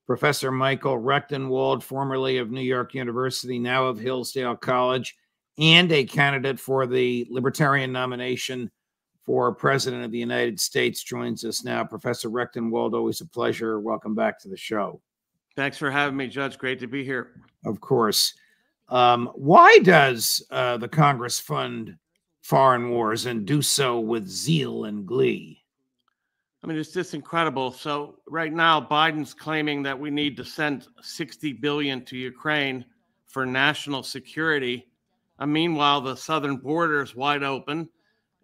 Professor Michael Rechtenwald, formerly of New York University, now of Hillsdale College, and a candidate for the Libertarian nomination for President of the United States, joins us now. Professor Rechtenwald, always a pleasure. Welcome back to the show. Thanks for having me, Judge. Great to be here. Of course. Why does the Congress fund foreign wars and do so with zeal and glee? I mean, it's just incredible. So right now, Biden's claiming that we need to send $60 billion to Ukraine for national security. Meanwhile, the southern border is wide open.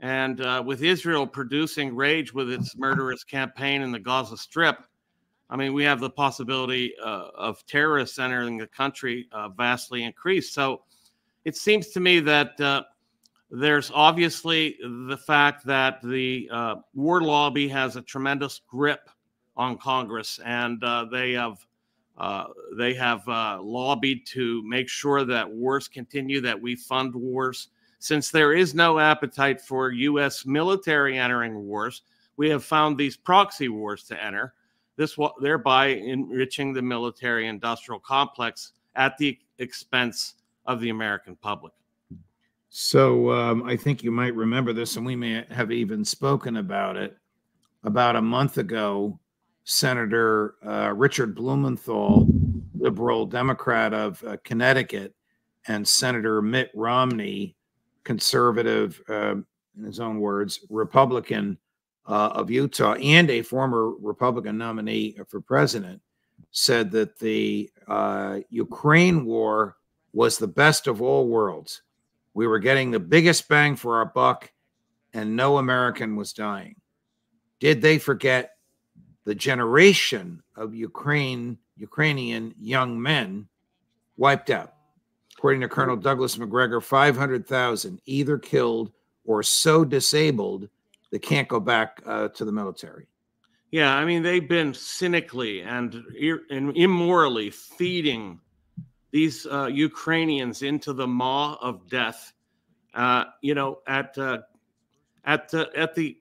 And with Israel producing rage with its murderous campaign in the Gaza Strip, I mean, we have the possibility of terrorists entering the country vastly increased. So it seems to me that there's obviously the fact that the war lobby has a tremendous grip on Congress, and they have lobbied to make sure that wars continue, that we fund wars. Since there is no appetite for U.S. military entering wars, we have found these proxy wars to enter, thereby enriching the military-industrial complex at the expense of the American public. So I think you might remember this, and we may have even spoken about it. About a month ago, Senator Richard Blumenthal, liberal Democrat of Connecticut, and Senator Mitt Romney, conservative, in his own words, Republican of Utah, and a former Republican nominee for president, said that the Ukraine war was the best of all worlds. We were getting the biggest bang for our buck, and no American was dying. Did they forget the generation of Ukrainian young men wiped out? According to Colonel Douglas MacGregor, 500,000 either killed or so disabled they can't go back to the military. Yeah, I mean, they've been cynically and immorally feeding these Ukrainians into the maw of death, you know, at the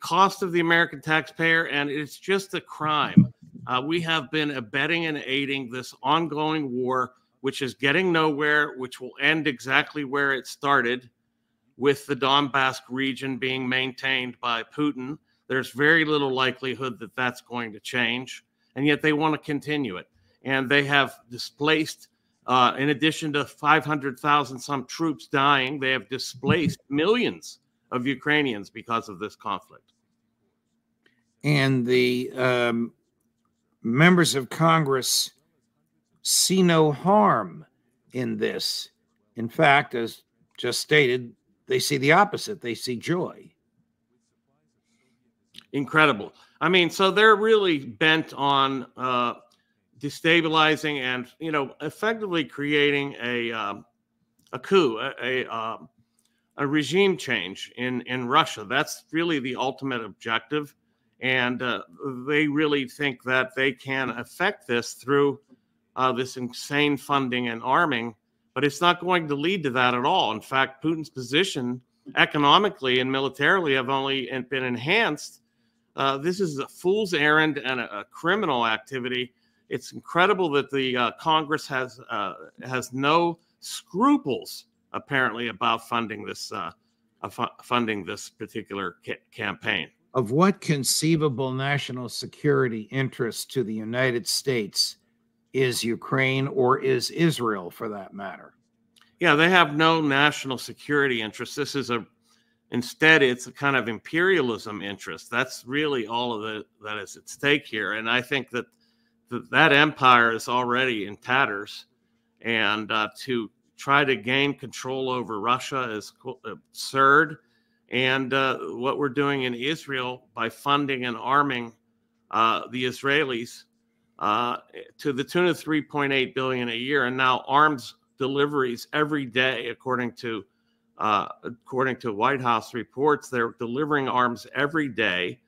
cost of the American taxpayer, and it's just a crime. We have been abetting and aiding this ongoing war, which is getting nowhere, which will end exactly where it started, with the Donbass region being maintained by Putin. There's very little likelihood that that's going to change, and yet they want to continue it. And they have displaced, in addition to 500,000 some troops dying, they have displaced millions of Ukrainians because of this conflict. And the members of Congress see no harm in this. In fact, as just stated, they see the opposite. They see joy. Incredible. I mean, so they're really bent on destabilizing and, you know, effectively creating a coup, a regime change in Russia. That's really the ultimate objective. And they really think that they can affect this through this insane funding and arming, but it's not going to lead to that at all. In fact, Putin's position economically and militarily have only been enhanced. This is a fool's errand and a criminal activity. It's incredible that the Congress has no scruples, apparently, about funding this particular campaign. Of what conceivable national security interest to the United States is Ukraine, or is Israel, for that matter? Yeah, they have no national security interest. This is instead, it's a kind of imperialism interest. That's really all of that is at stake here. And I think that that empire is already in tatters, and to try to gain control over Russia is absurd. And what we're doing in Israel by funding and arming the Israelis to the tune of $3.8 billion a year, and now arms deliveries every day, according to White House reports, they're delivering arms every day.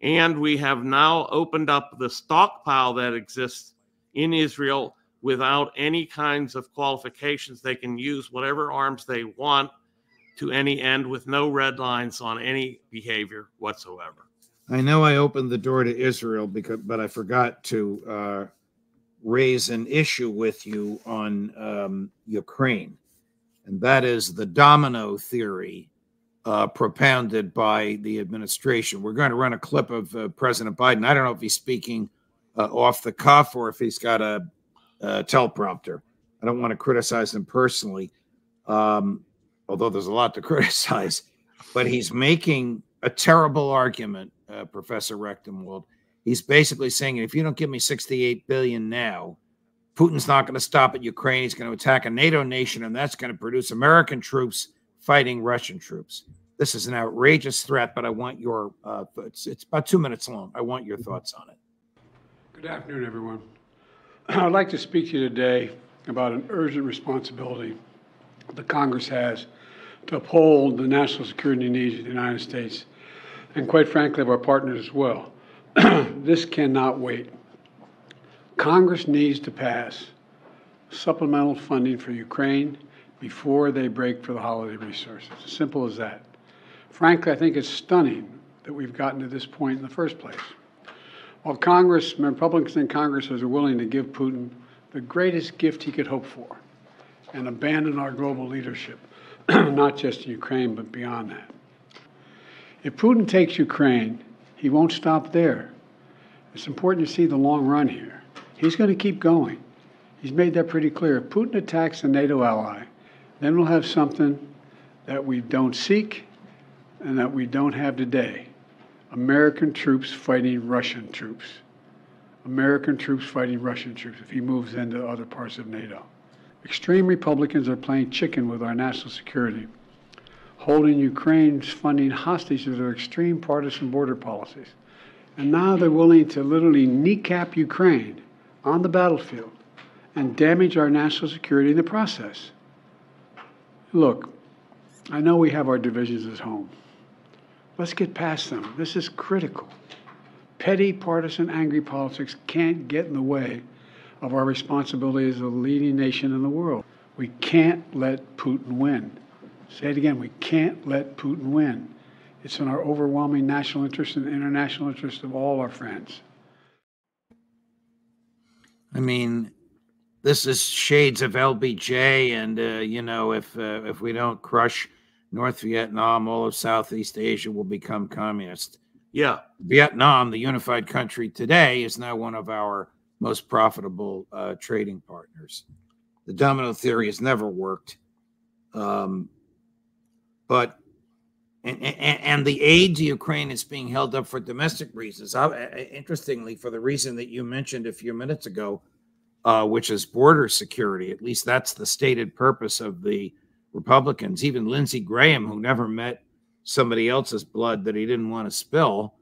And we have now opened up the stockpile that exists in Israel without any kinds of qualifications. They can use whatever arms they want to any end with no red lines on any behavior whatsoever. I know I opened the door to Israel but I forgot to raise an issue with you on Ukraine, and that is the domino theory propounded by the administration. We're going to run a clip of President Biden. I don't know if he's speaking off the cuff or if he's got a teleprompter. I don't want to criticize him personally, although there's a lot to criticize. But he's making a terrible argument, Professor Rechtenwald. He's basically saying, if you don't give me $68 billion now, Putin's not going to stop at Ukraine. He's going to attack a NATO nation, and that's going to produce American troops fighting Russian troops. This is an outrageous threat, but I want your it's about 2 minutes long. I want your thoughts on it. Good afternoon, everyone. I'd like to speak to you today about an urgent responsibility the Congress has to uphold the national security needs of the United States and, quite frankly, of our partners as well. This cannot wait. Congress needs to pass supplemental funding for Ukraine before they break for the holiday resources. As simple as that. Frankly, I think it's stunning that we've gotten to this point in the first place. While Republicans in Congress are willing to give Putin the greatest gift he could hope for and abandon our global leadership, not just in Ukraine, but beyond that. If Putin takes Ukraine, he won't stop there. It's important to see the long run here. He's going to keep going. He's made that pretty clear. If Putin attacks a NATO ally, then we'll have something that we don't seek and that we don't have today. American troops fighting Russian troops. American troops fighting Russian troops if he moves into other parts of NATO. Extreme Republicans are playing chicken with our national security, holding Ukraine's funding hostage to their extreme partisan border policies. And now they're willing to literally kneecap Ukraine on the battlefield and damage our national security in the process. Look, I know we have our divisions at home. Let's get past them. This is critical. Petty, partisan, angry politics can't get in the way of our responsibility as a leading nation in the world. We can't let Putin win. Say it again, we can't let Putin win. It's in our overwhelming national interest and international interest of all our friends. I mean, this is shades of LBJ, and if we don't crush North Vietnam, all of Southeast Asia will become communist. Yeah. Vietnam, the unified country today, is now one of our most profitable trading partners. The domino theory has never worked. But the aid to Ukraine is being held up for domestic reasons. Interestingly, for the reason that you mentioned a few minutes ago, which is border security. At least that's the stated purpose of the Republicans. Even Lindsey Graham, who never met somebody else's blood that he didn't want to spill,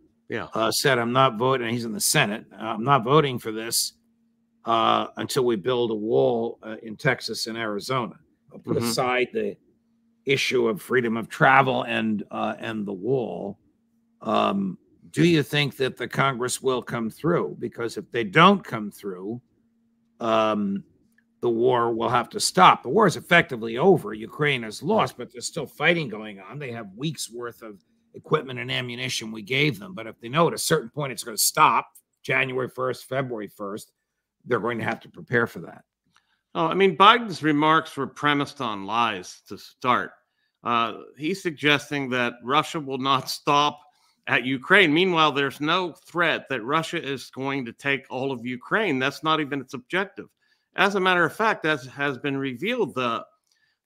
said, I'm not voting. He's in the Senate. I'm not voting for this until we build a wall in Texas and Arizona. I'll put aside the issue of freedom of travel and the wall. Do you think that the Congress will come through? Because if they don't come through, the war will have to stop. The war is effectively over. Ukraine has lost, but there's still fighting going on. They have weeks worth of equipment and ammunition we gave them. But if they know at a certain point it's going to stop, January 1st, February 1st, they're going to have to prepare for that. Oh, I mean, Biden's remarks were premised on lies to start. He's suggesting that Russia will not stop at Ukraine. Meanwhile, there's no threat that Russia is going to take all of Ukraine. That's not even its objective. As a matter of fact, as has been revealed,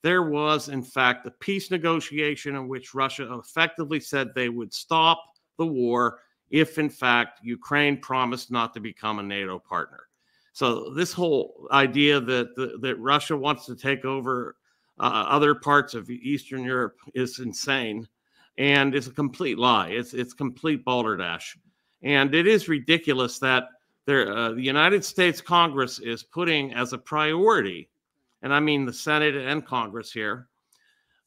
there was, in fact, a peace negotiation in which Russia effectively said they would stop the war if, in fact, Ukraine promised not to become a NATO partner. So this whole idea that Russia wants to take over other parts of Eastern Europe is insane, and it's a complete lie. It's complete balderdash, and it is ridiculous that the United States Congress is putting as a priority, and I mean the Senate and Congress here,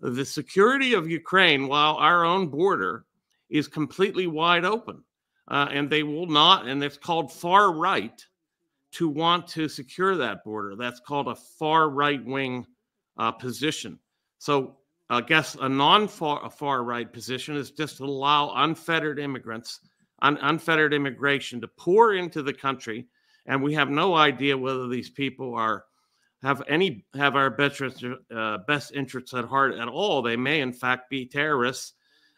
the security of Ukraine while our own border is completely wide open, and they will not. And it's called far right to want to secure that border. That's called a far right wing position. So I guess a non-far right position is just to allow unfettered immigrants, unfettered immigration to pour into the country and we have no idea whether these people have our best interests at heart at all. They may in fact be terrorists,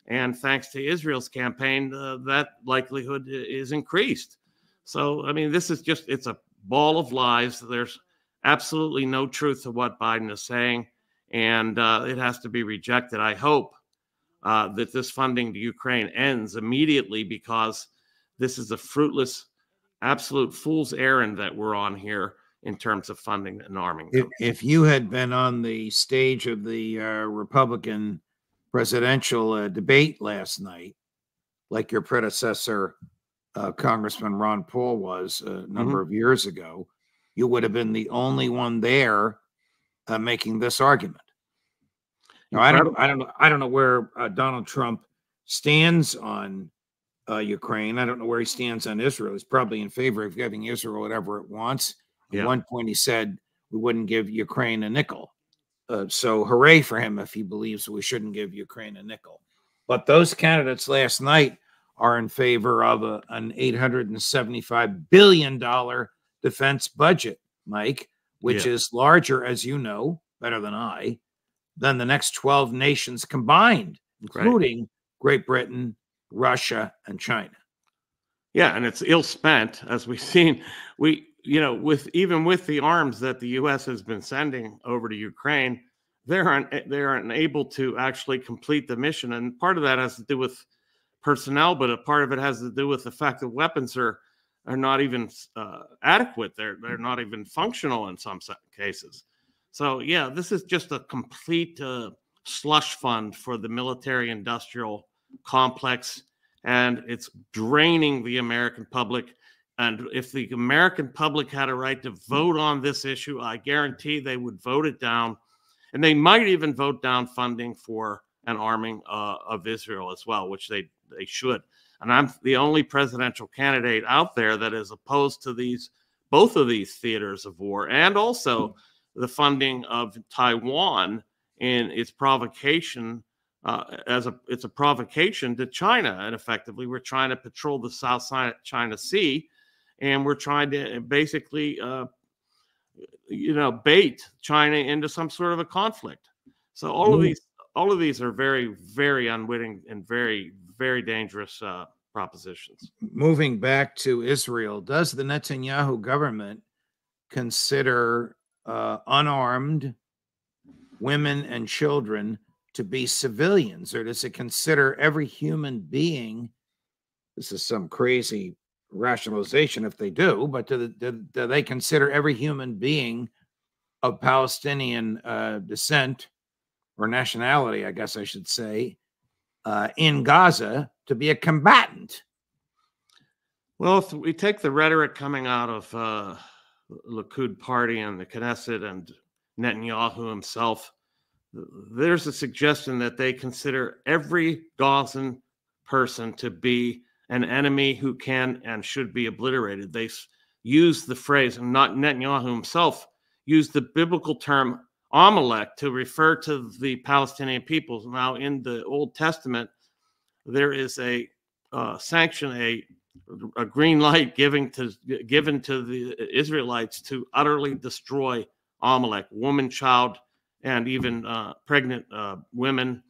and thanks to Israel's campaign, that likelihood is increased. So I mean, this is it's a ball of lies. There's absolutely no truth to what Biden is saying, and it has to be rejected. I hope that this funding to Ukraine ends immediately, because this is a fruitless, absolute fool's errand that we're on here in terms of funding and arming them. If you had been on the stage of the Republican presidential debate last night, like your predecessor, Congressman Ron Paul was a number of years ago, you would have been the only one there making this argument. Now, I don't know where Donald Trump stands on Ukraine. I don't know where he stands on Israel. He's probably in favor of giving Israel whatever it wants. At one point, he said we wouldn't give Ukraine a nickel. So hooray for him if he believes we shouldn't give Ukraine a nickel. But those candidates last night are in favor of an $875 billion defense budget, Mike, which is larger, as you know, better than I, than the next 12 nations combined, including Great Britain, Russia, and China. Yeah, and it's ill spent, as we've seen. With the arms that the U.S. has been sending over to Ukraine, they're unable to actually complete the mission, and part of that has to do with personnel, but a part of it has to do with the fact that weapons are not even adequate. They're not even functional in some cases. So yeah, this is just a complete slush fund for the military-industrial complex, and it's draining the American public. And if the American public had a right to vote on this issue, I guarantee they would vote it down. And they might even vote down funding for an arming of Israel as well, which they should. And I'm the only presidential candidate out there that is opposed to both of these theaters of war, and also the funding of Taiwan in its provocation it's a provocation to China. And effectively, we're trying to patrol the South China Sea, and we're trying to basically, bait China into some sort of a conflict. So all of these are very, very unwitting and very, very dangerous propositions. Moving back to Israel, does the Netanyahu government consider unarmed women and children to be civilians, or does it consider every human being? This is some crazy rationalization if they do, but do they consider every human being of Palestinian descent or nationality, I guess I should say, in Gaza to be a combatant? Well, if we take the rhetoric coming out of Likud party and the Knesset and Netanyahu himself, there's a suggestion that they consider every Gazan person to be an enemy who can and should be obliterated. They use the phrase, and not Netanyahu himself, used the biblical term Amalek to refer to the Palestinian peoples. Now, in the Old Testament, there is a sanction, a green light given to the Israelites to utterly destroy Amalek, woman, child, and even pregnant women,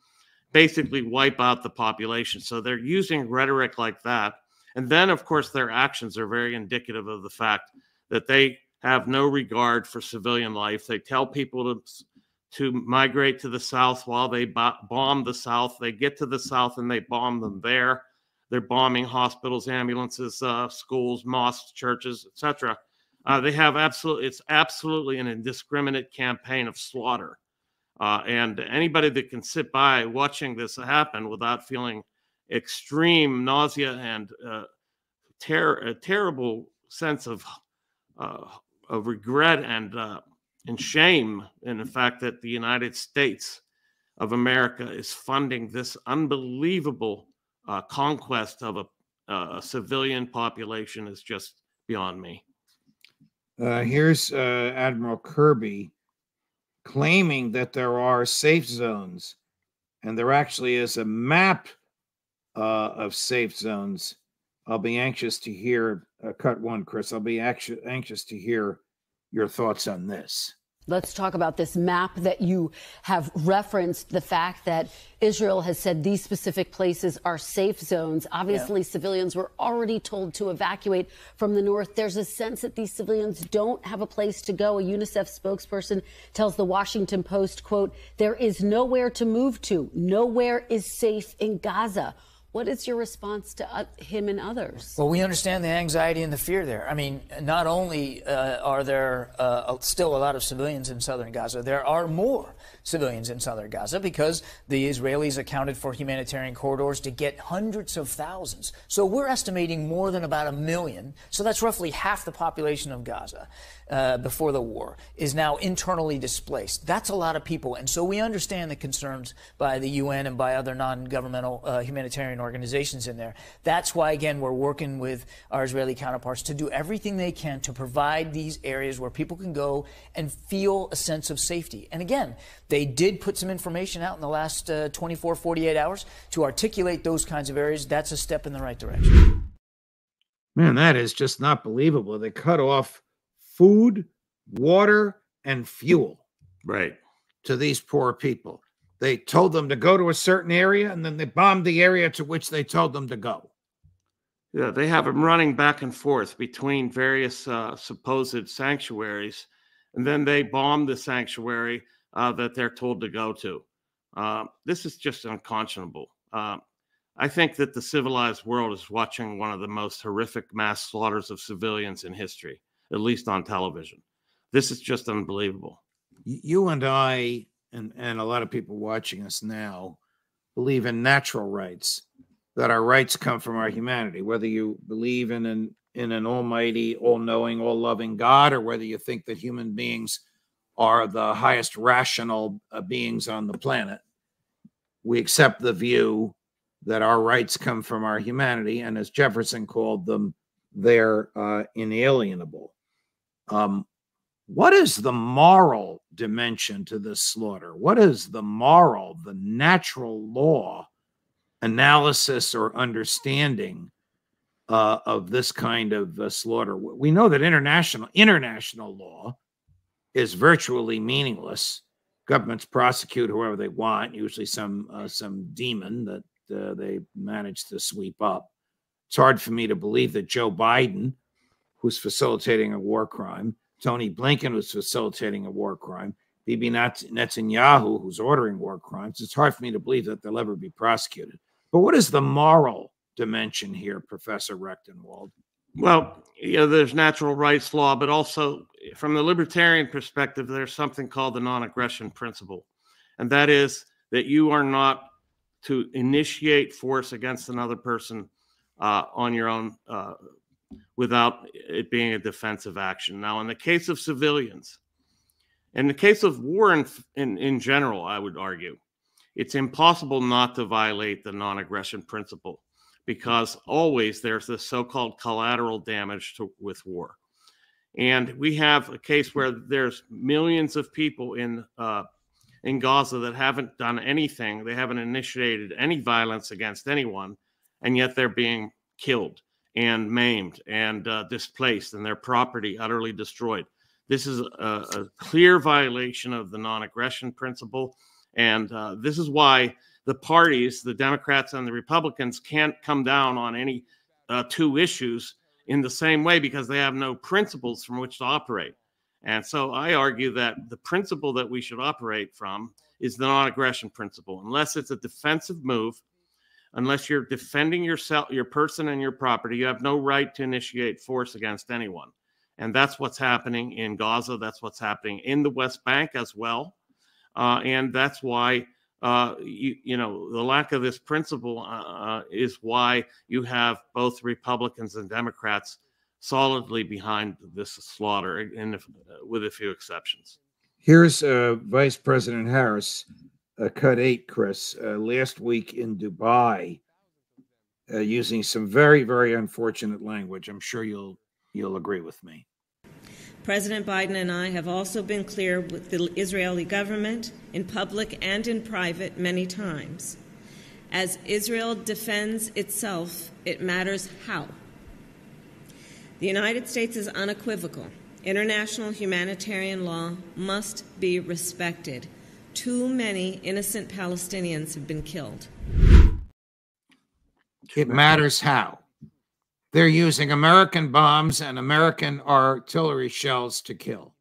basically wipe out the population. So they're using rhetoric like that. And then, of course, their actions are very indicative of the fact that they have no regard for civilian life. They tell people to migrate to the South while they bomb the South. They get to the South and they bomb them there. They're bombing hospitals, ambulances, schools, mosques, churches, etc. It's absolutely an indiscriminate campaign of slaughter. And anybody that can sit by watching this happen without feeling extreme nausea and a terrible sense of regret and shame in the fact that the United States of America is funding this unbelievable conquest of a civilian population is just beyond me. Here's Admiral Kirby claiming that there are safe zones, and there actually is a map of safe zones. I'll be anxious to hear cut one, Chris. I'll be anxious to hear your thoughts on this. Let's talk about this map that you have referenced, the fact that Israel has said these specific places are safe zones. Obviously, civilians were already told to evacuate from the north. There's a sense that these civilians don't have a place to go. A UNICEF spokesperson tells the Washington Post, quote, "There is nowhere to move to. Nowhere is safe in Gaza." What is your response to him and others? Well, we understand the anxiety and the fear there. I mean, not only are there still a lot of civilians in southern Gaza, there are more civilians in southern Gaza because the Israelis accounted for humanitarian corridors to get hundreds of thousands. So we're estimating more than about 1 million. So that's roughly half the population of Gaza before the war is now internally displaced. That's a lot of people. And so we understand the concerns by the UN and by other non-governmental humanitarian organizations in there. That's why, again, we're working with our Israeli counterparts to do everything they can to provide these areas where people can go and feel a sense of safety. And again, they did put some information out in the last 24, 48 hours to articulate those kinds of areas. That's a step in the right direction. Man, that is just not believable. They cut off food, water, and fuel to these poor people. They told them to go to a certain area, and then they bombed the area to which they told them to go. Yeah, they have them running back and forth between various supposed sanctuaries, and then they bomb the sanctuary that they're told to go to. This is just unconscionable. I think that the civilized world is watching one of the most horrific mass slaughters of civilians in history, at least on television. This is just unbelievable. You and I, and a lot of people watching us now, believe in natural rights, that our rights come from our humanity, whether you believe in an almighty, all-knowing, all-loving God, or whether you think that human beings are the highest rational beings on the planet. We accept the view that our rights come from our humanity, and as Jefferson called them, they're inalienable. What is the moral dimension to this slaughter? What is the moral, the natural law analysis or understanding of this kind of slaughter? We know that international law is virtually meaningless. Governments prosecute whoever they want, usually some demon that they manage to sweep up. It's hard for me to believe that Joe Biden, who's facilitating a war crime, Tony Blinken, who's facilitating a war crime, Bibi Netanyahu, who's ordering war crimes, it's hard for me to believe that they'll ever be prosecuted. But what is the moral dimension here, Professor Rechtenwald? Well, there's natural rights law, but also from the libertarian perspective, there's something called the non-aggression principle. And that is that you are not to initiate force against another person on your own without it being a defensive action. Now, in the case of civilians, in the case of war in general, I would argue, it's impossible not to violate the non-aggression principle because always there's this so-called collateral damage with war. And we have a case where there's millions of people in Gaza that haven't done anything. They haven't initiated any violence against anyone, and yet they're being killed and maimed and displaced and their property utterly destroyed. This is a clear violation of the non-aggression principle. And this is why the parties, the Democrats and the Republicans, can't come down on any two issues in the same way because they have no principles from which to operate. And so I argue that the principle that we should operate from is the non-aggression principle. Unless it's a defensive move, unless you're defending yourself, your person and your property, you have no right to initiate force against anyone. And that's what's happening in Gaza. That's what's happening in the West Bank as well. And that's why, the lack of this principle is why you have both Republicans and Democrats solidly behind this slaughter, with a few exceptions. Here's Vice President Harris, cut 8, Chris, last week in Dubai, using some very, very unfortunate language. I'm sure you'll agree with me. President Biden and I have also been clear with the Israeli government in public and in private many times. As Israel defends itself, it matters how. The United States is unequivocal. International humanitarian law must be respected. Too many innocent Palestinians have been killed. It matters how. They're using American bombs and American artillery shells to kill.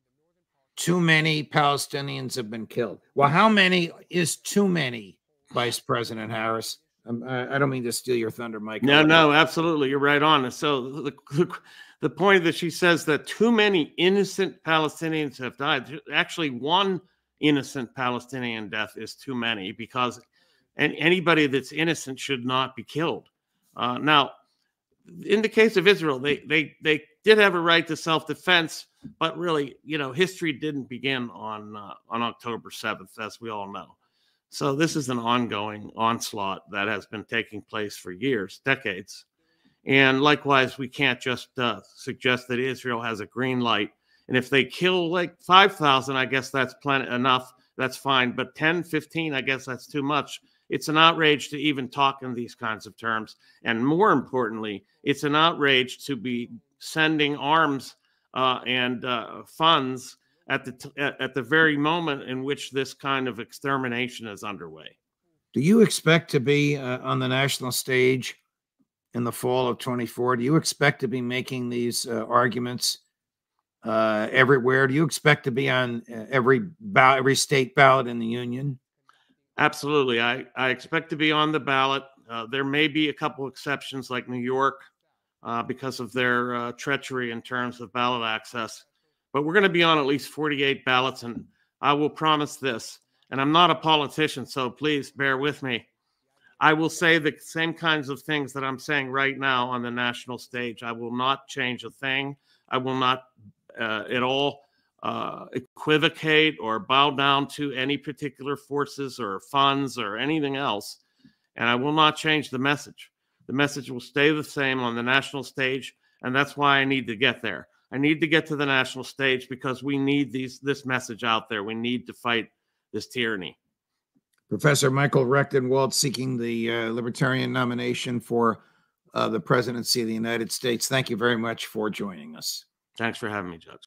Too many Palestinians have been killed. Well, how many is too many, Vice President Harris? I don't mean to steal your thunder, Mike. No, absolutely. You're right on. So the point that she says that too many innocent Palestinians have died. Actually, one innocent Palestinian death is too many, because anybody that's innocent should not be killed. Now, in the case of Israel, they did have a right to self-defense, but really, history didn't begin on October 7th, as we all know. So this is an ongoing onslaught that has been taking place for years, decades. And likewise, we can't just suggest that Israel has a green light. And if they kill like 5,000, I guess that's plenty enough. That's fine. But 10, 15, I guess that's too much. It's an outrage to even talk in these kinds of terms. And more importantly, it's an outrage to be sending arms and funds at the very moment in which this kind of extermination is underway. Do you expect to be on the national stage in the fall of 24? Do you expect to be making these arguments everywhere? Do you expect to be on every state ballot in the union? Absolutely. I expect to be on the ballot. There may be a couple exceptions like New York because of their treachery in terms of ballot access. But we're going to be on at least 48 ballots. And I will promise this, and I'm not a politician, so please bear with me. I will say the same kinds of things that I'm saying right now on the national stage. I will not change a thing. I will not at all equivocate or bow down to any particular forces or funds or anything else. And I will not change the message. The message will stay the same on the national stage. And that's why I need to get there. I need to get to the national stage because we need this message out there. We need to fight this tyranny. Professor Michael Rechtenwald seeking the Libertarian nomination for the presidency of the United States. Thank you very much for joining us. Thanks for having me, Judge.